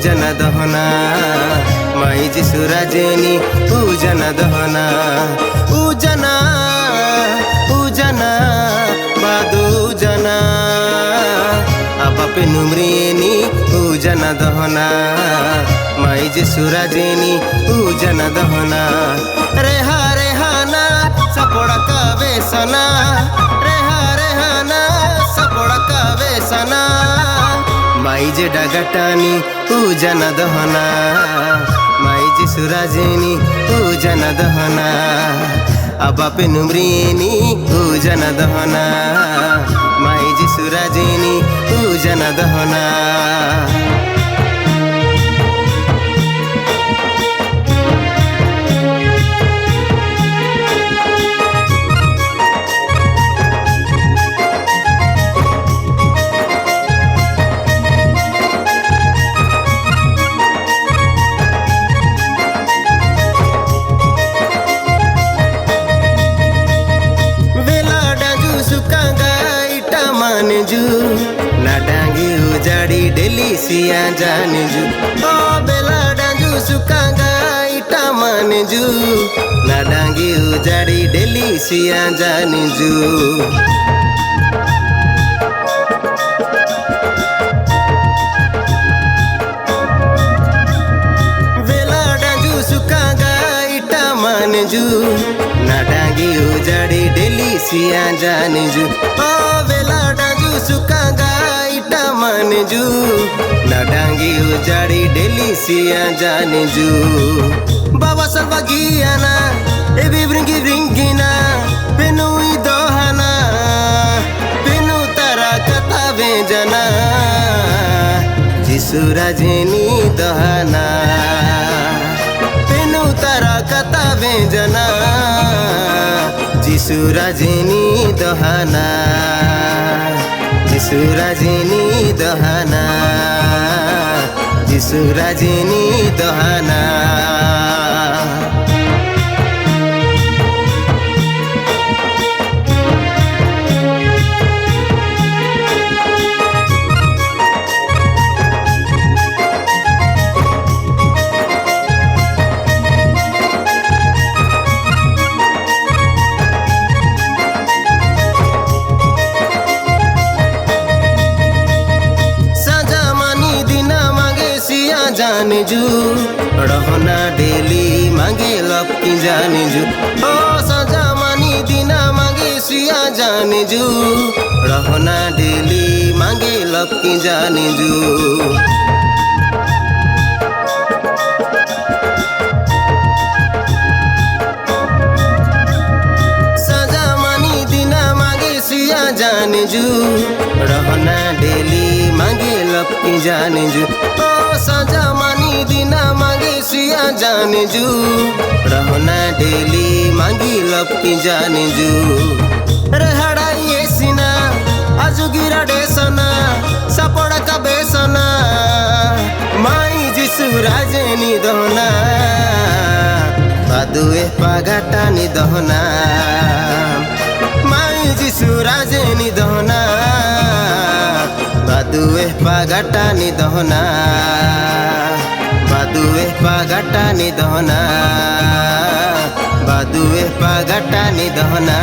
पूजन दहना माई जिसु राजेनी पूजन दहना पूजना पूजना बादू जना बापे नुमरेनी पूजन दहना माई जिसु राजेनी पूजन दहना रेहा रेहाना सपोड़ा का बेसना रेहा रेहाना सपोड़ा का बेसना माई जे डागटानी पूजन दहना माई जिसु राजेनी पूजन दहना बापे नुमरेनी पूजन दहना माई जिसु राजेनी पूजन दहना जू ना डांगी उजाड़ी डेलीसिया जान जू ओ बेला डांजू सुकांगा इटा मान जू ना डांगी उजाड़ी डेलीसिया जान जू बेला डांजू सुकांगा इटा मान जू ना डांगी उजाड़ी डेलीसिया जान जू ओ बेला सुकांगा इटा मान जू ना डांगी उजाड़ी डेलीसिया जान जू बाबा सर्वा गियाना एबी ब्रिंगी ब्रिंगिना पेनु दोहाना पेनु तारा कथा बेजना जिसु राजेनी दोहाना पेनु तारा कथा बेजना जिसु राजेनी दोहाना जिसु राजेनी दोहाना जिसु राजेनी दोहाना जान जू रहना डेली मांगे लपकी जान जू ओ सजा मानी दिना मांगे सिया जान जू रहना डेली मांगे लपकी जान जू सजा मानी दिना मांगे सिया जान जू रहना डेली मांगे लपकी जान जू ओ सजा मानी दिना मांगे सिया जान जू रहना डेली मांगी लपकी जान जू रहड़ा ये सिना आजुगिरा डेसना सपोड़ा का बेसना माई जिसु राजेनी दोहना बादुए पागाटानी दोहना माई जिसु राजेनी दोहना बादुए पागाटानी दोहना बादुए पागाटानी दोहना बादुए पागाटानी दोहना